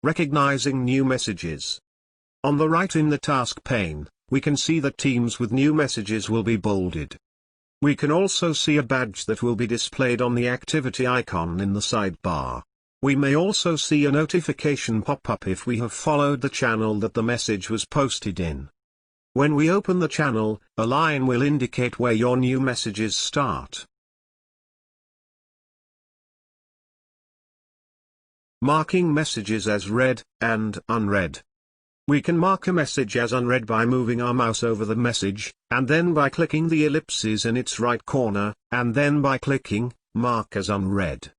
Recognizing new messages. On the right in the task pane, we can see that teams with new messages will be bolded. We can also see a badge that will be displayed on the activity icon in the sidebar. We may also see a notification pop up if we have followed the channel that the message was posted in. When we open the channel, a line will indicate where your new messages start. Marking messages as read and unread. We can mark a message as unread by moving our mouse over the message, and then by clicking the ellipses in its right corner, and then by clicking Mark as unread.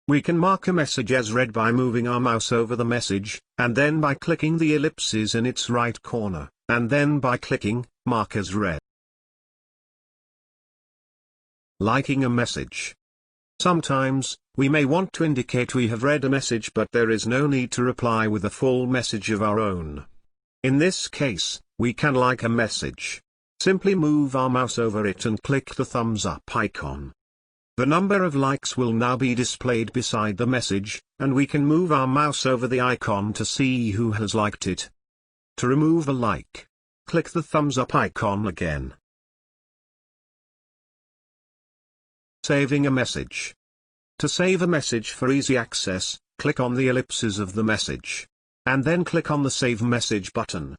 We can mark a message as read by moving our mouse over the message, and then by clicking the ellipses in its right corner, and then by clicking Mark as read. Liking a message. Sometimes, we may want to indicate we have read a message but there is no need to reply with a full message of our own. In this case, we can like a message. Simply move our mouse over it and click the thumbs up icon. The number of likes will now be displayed beside the message, and we can move our mouse over the icon to see who has liked it. To remove a like, click the thumbs up icon again. Saving a message. To save a message for easy access, click on the ellipses of the message. And then click on the Save Message button.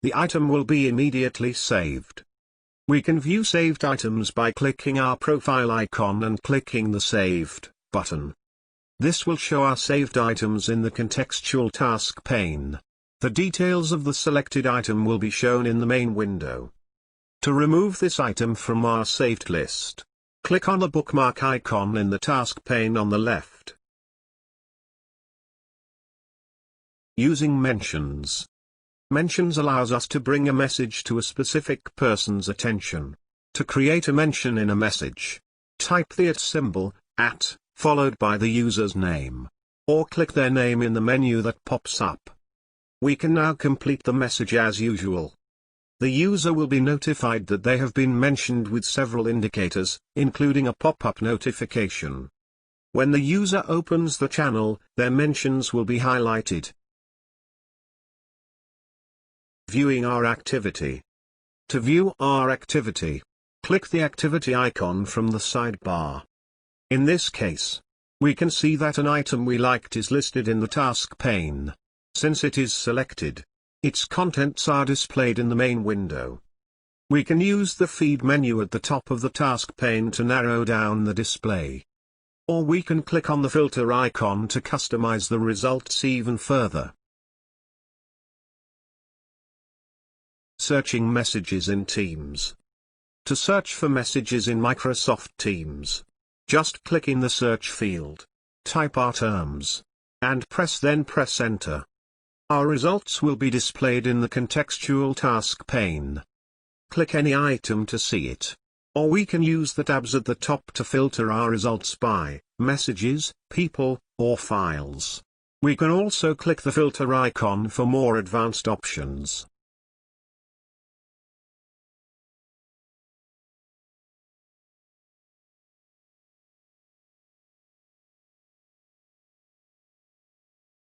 The item will be immediately saved. We can view saved items by clicking our profile icon and clicking the Saved button. This will show our saved items in the contextual task pane. The details of the selected item will be shown in the main window. To remove this item from our saved list, click on the bookmark icon in the task pane on the left. Using mentions. Mentions allows us to bring a message to a specific person's attention. To create a mention in a message, type the @ symbol, followed by the user's name. Or click their name in the menu that pops up. We can now complete the message as usual. The user will be notified that they have been mentioned with several indicators, including a pop-up notification. When the user opens the channel, their mentions will be highlighted. Viewing our activity. To view our activity, click the activity icon from the sidebar. In this case, we can see that an item we liked is listed in the task pane. Since it is selected, its contents are displayed in the main window. We can use the feed menu at the top of the task pane to narrow down the display. Or we can click on the filter icon to customize the results even further. Searching messages in Teams. To search for messages in Microsoft Teams, just click in the search field, type our terms, and press Enter. Our results will be displayed in the contextual task pane. Click any item to see it. Or we can use the tabs at the top to filter our results by messages, people, or files. We can also click the filter icon for more advanced options.